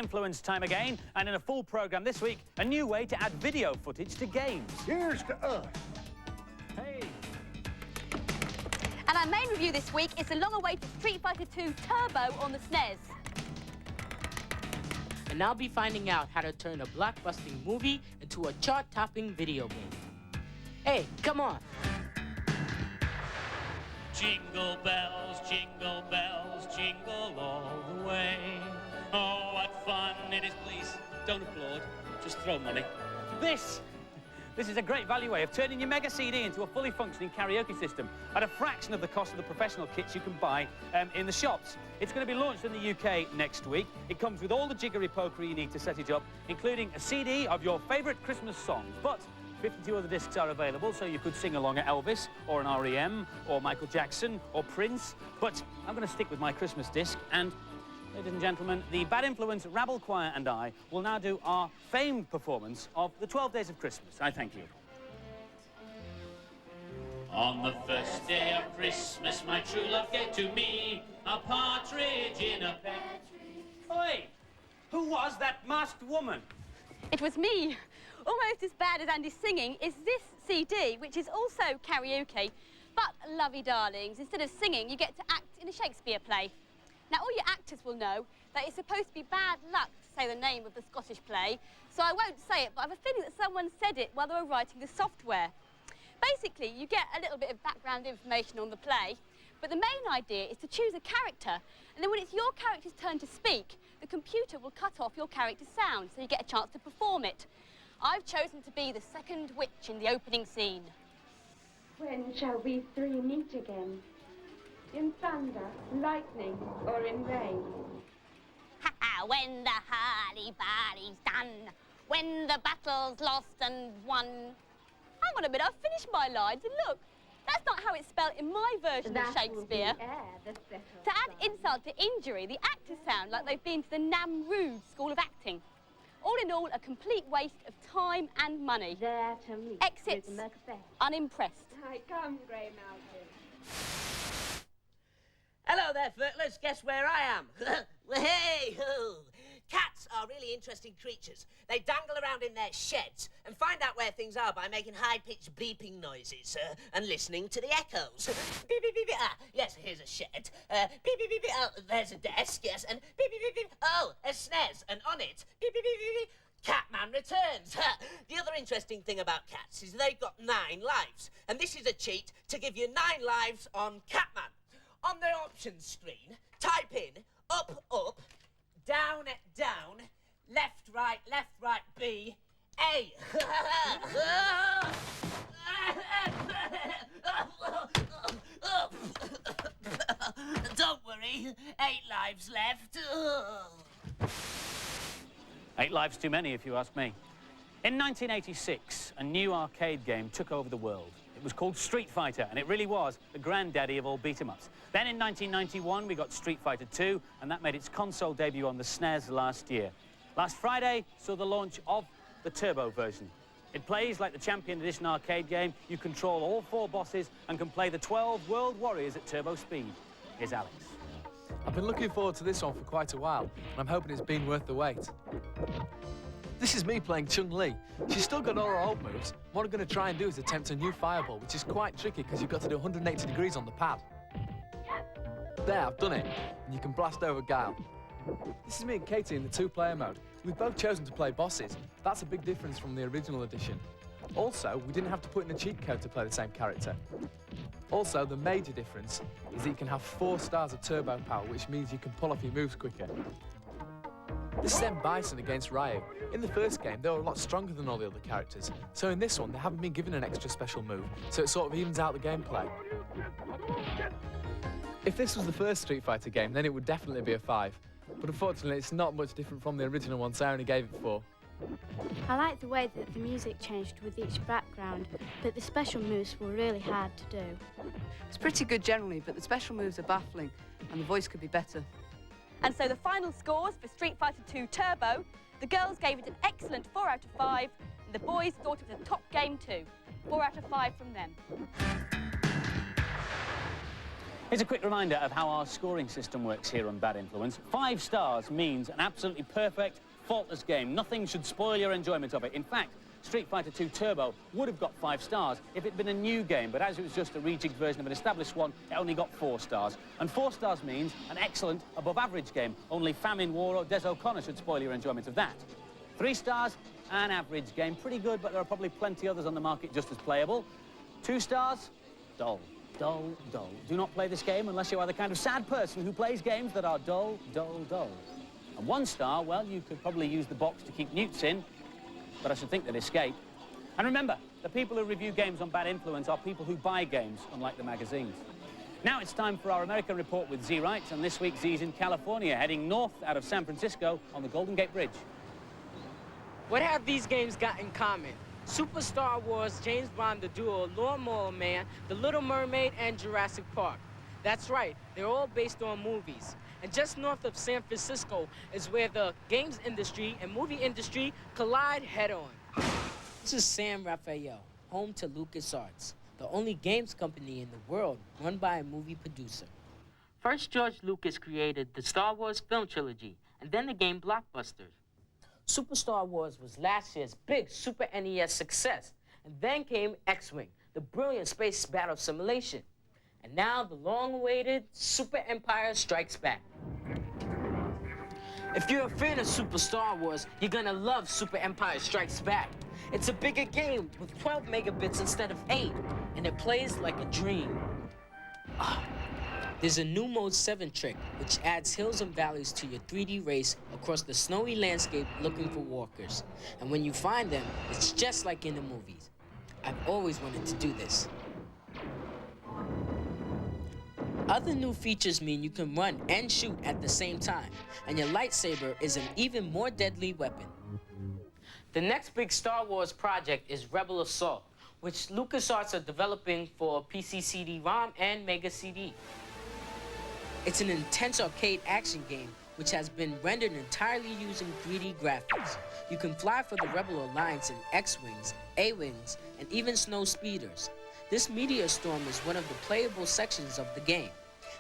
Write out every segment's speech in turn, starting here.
influence time again, and in a full programme this week, a new way to add video footage to games. Here's to us. Hey. And our main review this week is the long-awaited Street Fighter 2 Turbo on the SNES. And I'll be finding out how to turn a blockbusting movie into a chart-topping video game. Hey, come on. Jingle bells, jingle all the way. Oh, what fun it is. Please, don't applaud. Just throw money. This is a great value way of turning your Mega CD into a fully functioning karaoke system at a fraction of the cost of the professional kits you can buy in the shops. It's going to be launched in the UK next week. It comes with all the jiggery-pokery you need to set it up, including a CD of your favourite Christmas songs. But 52 other discs are available, so you could sing along at Elvis, or an REM, or Michael Jackson, or Prince. But I'm going to stick with my Christmas disc, and ladies and gentlemen, the Bad Influence Rabble Choir and I will now do our famed performance of the 12 Days of Christmas. I thank you. On the first day of Christmas, my true love gave to me a partridge in a pear tree. Oi! Who was that masked woman? It was me. Almost as bad as Andy's singing is this CD, which is also karaoke. But, lovey darlings, instead of singing, you get to act in a Shakespeare play. Now, all your actors will know that it's supposed to be bad luck to say the name of the Scottish play, so I won't say it, but I have a feeling that someone said it while they were writing the software. Basically, you get a little bit of background information on the play, but the main idea is to choose a character, and then when it's your character's turn to speak, the computer will cut off your character's sound, so you get a chance to perform it. I've chosen to be the second witch in the opening scene. When shall we three meet again? In thunder, lightning, or in rain? Ha-ha, when the hurly-burly's done, when the battle's lost and won. Hang on a minute, I've finished my lines, and look, that's not how it's spelled in my version of Shakespeare. To add insult to injury, the actors sound like they've been to the Namrood School of Acting. All in all, a complete waste of time and money. There to meet Exits, with Macbeth. unimpressed. I come, Grey Mountain. Hello there, Footless. Guess where I am? Hey, ho! Cats are really interesting creatures. They dangle around in their sheds and find out where things are by making high-pitched beeping noises and listening to the echoes. Beep, beep, beep, beep. Ah, yes, here's a shed. Beep, beep, beep, beep. Oh, there's a desk, yes, and beep, beep, beep, beep. Oh, a SNES, and on it, beep, beep, beep, beep, beep. Catman returns. The other interesting thing about cats is they've got 9 lives, and this is a cheat to give you 9 lives on Catman. On the options screen, type in up, up, down, down, left, right, B, A. Don't worry, 8 lives left. 8 lives too many, if you ask me. In 1986, a new arcade game took over the world. It was called Street Fighter, and it really was the granddaddy of all beat-em-ups. Then in 1991, we got Street Fighter 2, and that made its console debut on the SNES last year. Last Friday saw the launch of the Turbo version. It plays like the Champion Edition arcade game. You control all 4 bosses and can play the 12 World Warriors at turbo speed. Here's Alex. I've been looking forward to this one for quite a while, and I'm hoping it's been worth the wait. This is me playing Chung-Li. She's still got all her old moves. What I'm going to try and do is attempt a new fireball, which is quite tricky because you've got to do 180 degrees on the pad. There, I've done it, and you can blast over Guile. This is me and Katie in the 2-player mode. We've both chosen to play bosses. That's a big difference from the original edition. Also, we didn't have to put in a cheat code to play the same character. Also, the major difference is that you can have 4 stars of turbo power, which means you can pull off your moves quicker. This is M. Bison against Ryu. In the first game, they were a lot stronger than all the other characters, so in this one, they haven't been given an extra special move, so it sort of evens out the gameplay. If this was the first Street Fighter game, then it would definitely be a 5, but unfortunately, it's not much different from the original one, so I only gave it 4. I like the way that the music changed with each background, but the special moves were really hard to do. It's pretty good generally, but the special moves are baffling, and the voice could be better. And so the final scores for Street Fighter 2 Turbo, the girls gave it an excellent 4 out of 5, and the boys thought it was a top game too. 4 out of 5 from them. Here's a quick reminder of how our scoring system works here on Bad Influence. 5 stars means an absolutely perfect, faultless game. Nothing should spoil your enjoyment of it. In fact, Street Fighter II Turbo would have got 5 stars if it'd been a new game, but as it was just a rejigged version of an established one, it only got 4 stars. And 4 stars means an excellent, above-average game. Only Famine War or Des O'Connor should spoil your enjoyment of that. 3 stars, an average game. Pretty good, but there are probably plenty others on the market just as playable. 2 stars, dull. Dull, dull. Do not play this game unless you are the kind of sad person who plays games that are dull, dull, dull. And 1 star, well, you could probably use the box to keep newts in, but I should think they'd escape. And remember, the people who review games on Bad Influence are people who buy games, unlike the magazines. Now it's time for our American report with Z Wright, and this week Z's in California, heading north out of San Francisco on the Golden Gate Bridge. What have these games got in common? Super Star Wars, James Bond, the Duel, Lawnmower Man, The Little Mermaid, and Jurassic Park. That's right, they're all based on movies. And just north of San Francisco is where the games industry and movie industry collide head-on. This is San Rafael, home to LucasArts, the only games company in the world run by a movie producer. First, George Lucas created the Star Wars film trilogy, and then the game blockbusters. Super Star Wars was last year's big Super NES success, and then came X-Wing, the brilliant space battle simulation. And now the long-awaited Super Empire Strikes Back. If you're a fan of Super Star Wars, you're gonna love Super Empire Strikes Back. It's a bigger game with 12 megabits instead of 8, and it plays like a dream. There's a new Mode 7 trick, which adds hills and valleys to your 3D race across the snowy landscape looking for walkers. And when you find them, it's just like in the movies. I've always wanted to do this. Other new features mean you can run and shoot at the same time, and your lightsaber is an even more deadly weapon. The next big Star Wars project is Rebel Assault, which LucasArts are developing for PC CD-ROM and Mega CD. It's an intense arcade action game which has been rendered entirely using 3D graphics. You can fly for the Rebel Alliance in X-Wings, A-Wings, and even snow speeders. This meteor storm is one of the playable sections of the game,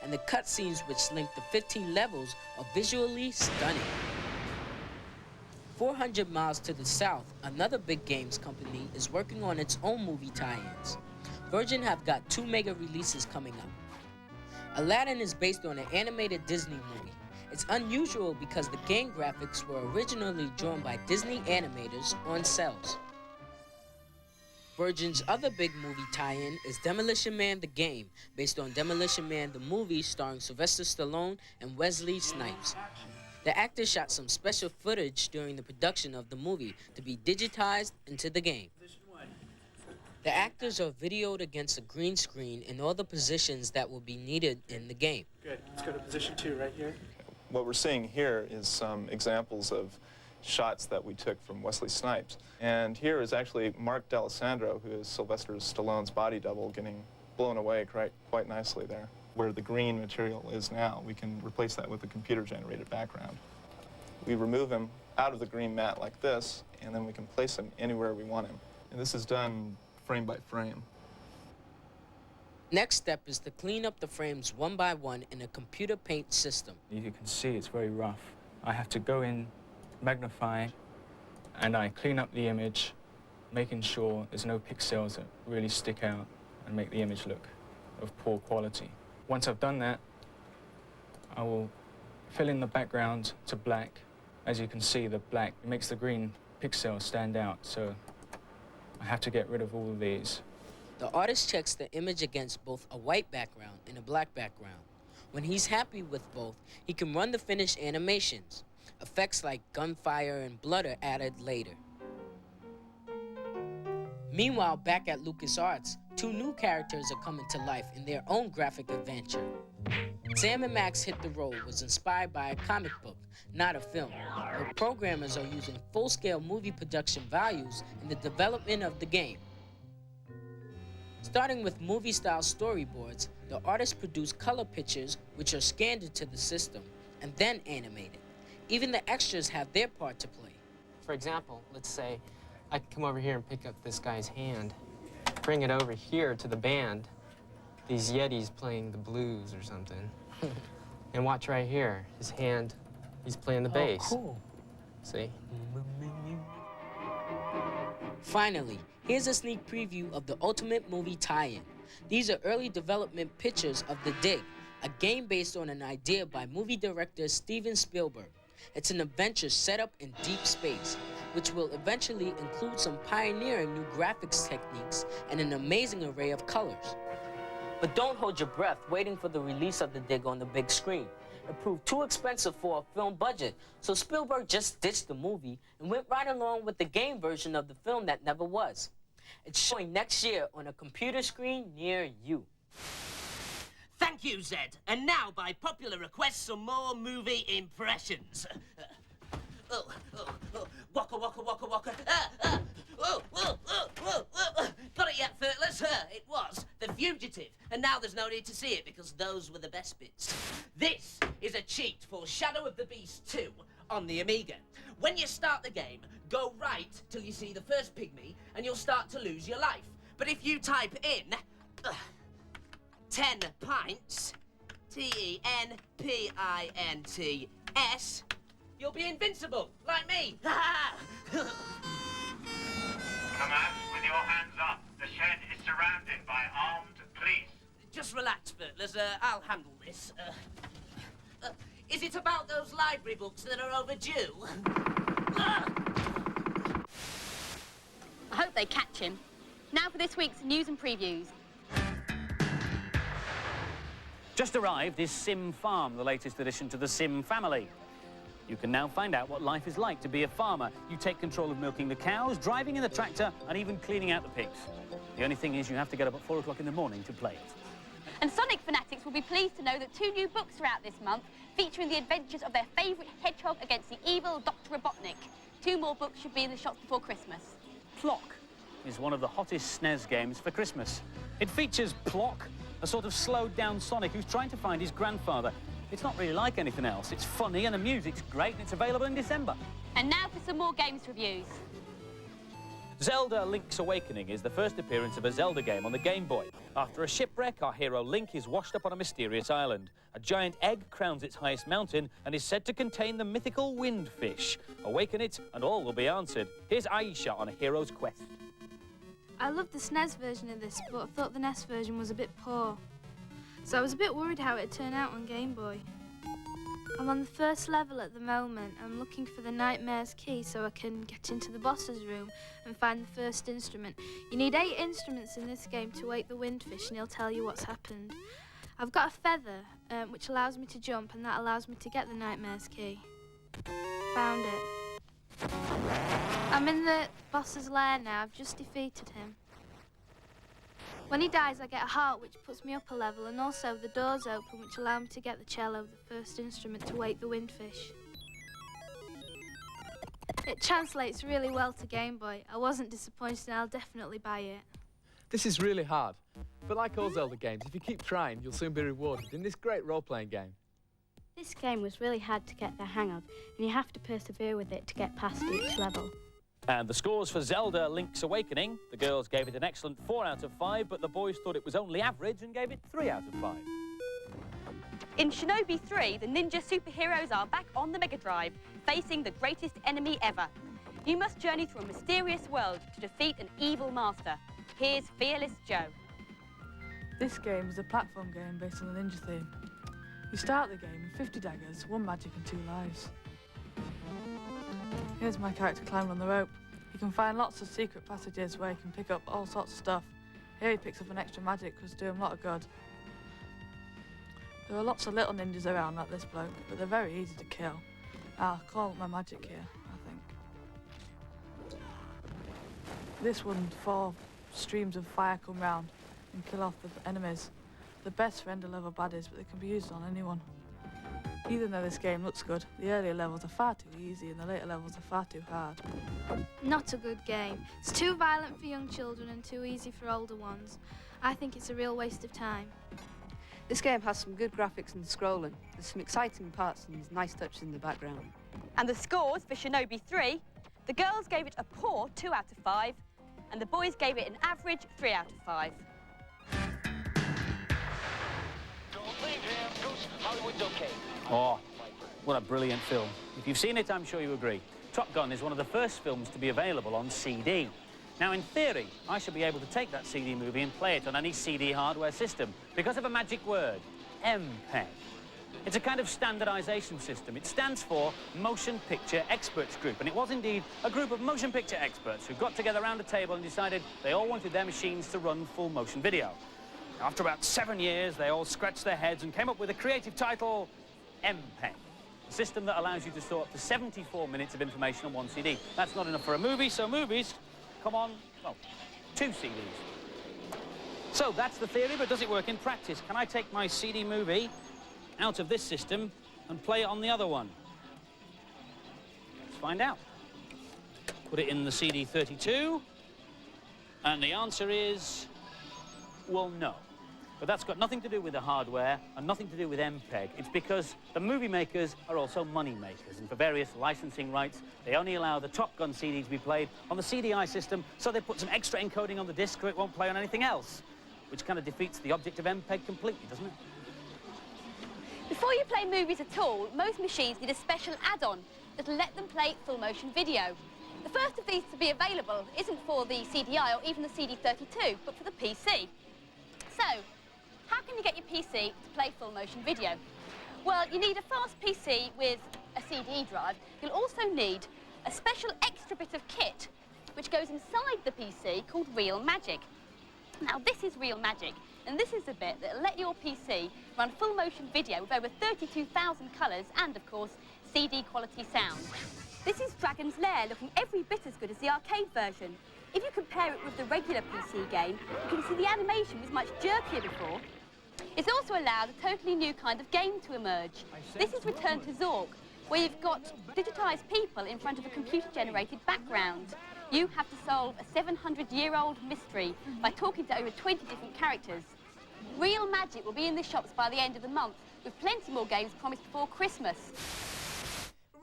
and the cutscenes which link the 15 levels are visually stunning. 400 miles to the south, another big games company is working on its own movie tie-ins. Virgin have got 2 mega releases coming up. Aladdin is based on an animated Disney movie. It's unusual because the game graphics were originally drawn by Disney animators on cells. Virgin's other big movie tie-in is Demolition Man the Game, based on Demolition Man the movie starring Sylvester Stallone and Wesley Snipes. The actors shot some special footage during the production of the movie to be digitized into the game. The actors are videoed against a green screen in all the positions that will be needed in the game. Good. Let's go to position 2 right here. What we're seeing here is some examples of shots that we took from Wesley Snipes. And here is actually Mark D'Alessandro, who is Sylvester Stallone's body double, getting blown away quite nicely there. Where the green material is now, we can replace that with a computer-generated background. We remove him out of the green mat like this, and then we can place him anywhere we want him. And this is done frame by frame. Next step is to clean up the frames one by one in a computer paint system. You can see it's very rough. I have to go in, magnify, and I clean up the image, making sure there's no pixels that really stick out and make the image look of poor quality. Once I've done that, I will fill in the background to black. As you can see, the black makes the green pixels stand out, so I have to get rid of all of these. The artist checks the image against both a white background and a black background. When he's happy with both, he can run the finished animations. Effects like gunfire and blood are added later. Meanwhile, back at LucasArts, 2 new characters are coming to life in their own graphic adventure. Sam and Max Hit the Road was inspired by a comic book, not a film, but programmers are using full-scale movie production values in the development of the game. Starting with movie-style storyboards, the artists produce color pictures which are scanned into the system and then animated. Even the extras have their part to play. For example, let's say I could come over here and pick up this guy's hand, bring it over here to the band, these Yetis playing the blues or something. And watch right here, his hand, he's playing the bass. Oh, cool. See? Finally, here's a sneak preview of the Ultimate Movie tie-in. These are early development pictures of The Dig, a game based on an idea by movie director Steven Spielberg. It's an adventure set up in deep space, which will eventually include some pioneering new graphics techniques and an amazing array of colors. But don't hold your breath waiting for the release of The Dig on the big screen. It proved too expensive for a film budget, so Spielberg just ditched the movie and went right along with the game version of the film that never was. It's showing next year on a computer screen near you. Thank you, Zed. And now, by popular request, some more movie impressions. Waka, waka, waka, waka. Got it yet, Furtless? It was The Fugitive. And now there's no need to see it because those were the best bits. This is a cheat for Shadow of the Beast 2 on the Amiga. When you start the game, go right till you see the first pygmy and you'll start to lose your life. But if you type in 10 pints, TENPINTS, you'll be invincible, like me. Come out with your hands up. The shed is surrounded by armed police. Just relax, Furtless. I'll handle this. Is it about those library books that are overdue? I hope they catch him. Now for this week's news and previews. Just arrived is Sim Farm, the latest addition to the Sim family. You can now find out what life is like to be a farmer. You take control of milking the cows, driving in the tractor, and even cleaning out the pigs. The only thing is you have to get up at 4 o'clock in the morning to play it. And Sonic fanatics will be pleased to know that 2 new books are out this month, featuring the adventures of their favourite hedgehog against the evil Dr. Robotnik. 2 more books should be in the shops before Christmas. Plock is one of the hottest SNES games for Christmas. It features Plock, a sort of slowed-down Sonic who's trying to find his grandfather. It's not really like anything else. It's funny and the music's great and it's available in December. And now for some more games reviews. Zelda Link's Awakening is the first appearance of a Zelda game on the Game Boy. After a shipwreck, our hero Link is washed up on a mysterious island. A giant egg crowns its highest mountain and is said to contain the mythical Windfish. Awaken it and all will be answered. Here's Aisha on a hero's quest. I loved the SNES version of this, but I thought the NES version was a bit poor. So I was a bit worried how it'd turn out on Game Boy. I'm on the first level at the moment. I'm looking for the Nightmare's key so I can get into the boss's room and find the first instrument. You need 8 instruments in this game to wake the Windfish and he'll tell you what's happened. I've got a feather, which allows me to jump, and that allows me to get the Nightmare's key. Found it. I'm in the boss's lair now. I've just defeated him. When he dies, I get a heart, which puts me up a level, and also the doors open, which allow me to get the cello, the first instrument, to wake the Windfish. It translates really well to Game Boy. I wasn't disappointed, and I'll definitely buy it. This is really hard, but like all Zelda games, if you keep trying, you'll soon be rewarded in this great role-playing game. This game was really hard to get the hang of, and you have to persevere with it to get past each level. And the scores for Zelda Link's Awakening. The girls gave it an excellent 4 out of 5, but the boys thought it was only average and gave it 3 out of 5. In Shinobi 3, the ninja superheroes are back on the Mega Drive, facing the greatest enemy ever. You must journey through a mysterious world to defeat an evil master. Here's Fearless Joe. This game is a platform game based on the ninja theme. You start the game with 50 daggers, 1 magic and 2 lives. Here's my character climbing on the rope. You can find lots of secret passages where you can pick up all sorts of stuff. Here he picks up an extra magic because do him a lot of good. There are lots of little ninjas around like this bloke, but they're very easy to kill. I'll call up my magic here, I think. This one, 4 streams of fire come round and kill off the enemies. The best for ender level baddies, but they can be used on anyone. Even though this game looks good, the earlier levels are far too easy and the later levels are far too hard. Not a good game. It's too violent for young children and too easy for older ones. I think it's a real waste of time. This game has some good graphics and scrolling. There's some exciting parts and there's nice touches in the background. And the scores for Shinobi 3, the girls gave it a poor 2 out of 5, and the boys gave it an average 3 out of 5. Oh, what a brilliant film. If you've seen it, I'm sure you agree. Top Gun is one of the first films to be available on CD. Now, in theory, I should be able to take that CD movie and play it on any CD hardware system because of a magic word, MPEG. It's a kind of standardization system. It stands for Motion Picture Experts Group, and it was indeed a group of motion picture experts who got together around a table and decided they all wanted their machines to run full motion video. After about 7 years, they all scratched their heads and came up with a creative title, MPEG, a system that allows you to store up to 74 minutes of information on one CD. That's not enough for a movie, so movies come on, well, 2 CDs. So that's the theory, but does it work in practice? Can I take my CD movie out of this system and play it on the other one? Let's find out. Put it in the CD32, and the answer is, well, no. But that's got nothing to do with the hardware and nothing to do with MPEG. It's because the movie makers are also money makers, and for various licensing rights, they only allow the Top Gun CD to be played on the CDI system, so they put some extra encoding on the disc so it won't play on anything else, which kind of defeats the object of MPEG completely, doesn't it? Before you play movies at all, most machines need a special add-on that'll let them play full motion video. The first of these to be available isn't for the CDI or even the CD32, but for the PC. So, how can you get your PC to play full motion video? Well, you need a fast PC with a CD drive. You'll also need a special extra bit of kit which goes inside the PC called Real Magic. Now, this is Real Magic, and this is the bit that'll let your PC run full motion video with over 32,000 colours and, of course, CD quality sound. This is Dragon's Lair, looking every bit as good as the arcade version. If you compare it with the regular PC game, you can see the animation was much jerkier before. It's also allowed a totally new kind of game to emerge. This is Return to Zork, where you've got digitised people in front of a computer-generated background. You have to solve a 700-year-old mystery by talking to over 20 different characters. Real Magic will be in the shops by the end of the month, with plenty more games promised before Christmas.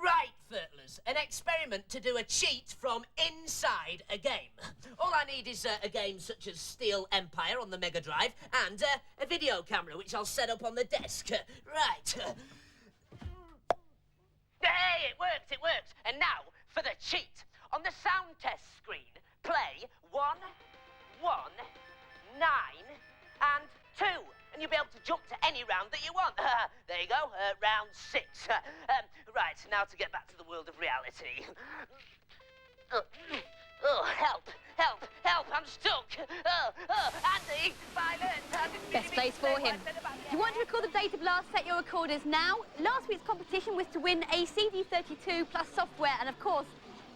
Right, Furtlers, an experiment to do a cheat from inside a game. All I need is a game such as Steel Empire on the Mega Drive and a video camera, which I'll set up on the desk. Right. Hey, it works, it works. And now for the cheat. On the sound test screen, play 1, 1, 9, and 2. And you'll be able to jump to any round that you want. There you go, round 6. Right, now to get back to the world of reality. Oh, help, help, help, I'm stuck. Andy, violent. Best place for him. If you want to record the Data Blast, set your recorders now. Last week's competition was to win a CD32 plus software and, of course,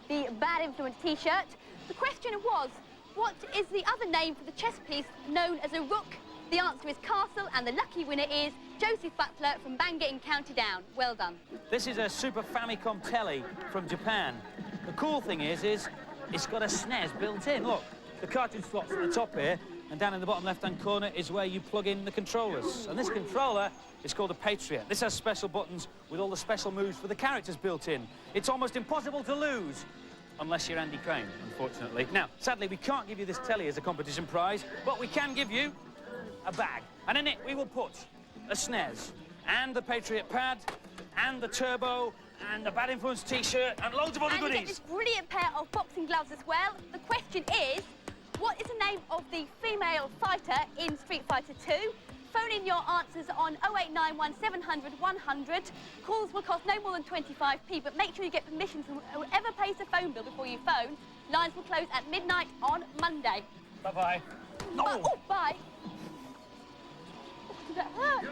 the Bad Influence t-shirt. The question was, what is the other name for the chess piece known as a rook? The answer is Castle, and the lucky winner is Joseph Butler from Bangor in County Down. Well done. This is a Super Famicom telly from Japan. The cool thing is it's got a SNES built in. Look, the cartridge slot's at the top here, and down in the bottom left-hand corner is where you plug in the controllers. And this controller is called a Patriot. This has special buttons with all the special moves for the characters built in. It's almost impossible to lose, unless you're Andy Crane, unfortunately. Now, sadly, we can't give you this telly as a competition prize, but we can give you a bag. And in it, we will put a SNES, and the Patriot pad, and the Turbo, and the Bad Influence t-shirt, and loads of other goodies. And you get this brilliant pair of boxing gloves as well. The question is, what is the name of the female fighter in Street Fighter 2? Phone in your answers on 0891 700 100. Calls will cost no more than 25p, but make sure you get permission from whoever pays the phone bill before you phone. Lines will close at midnight on Monday. Bye-bye. No! Oh, bye. Oh, did that hurt?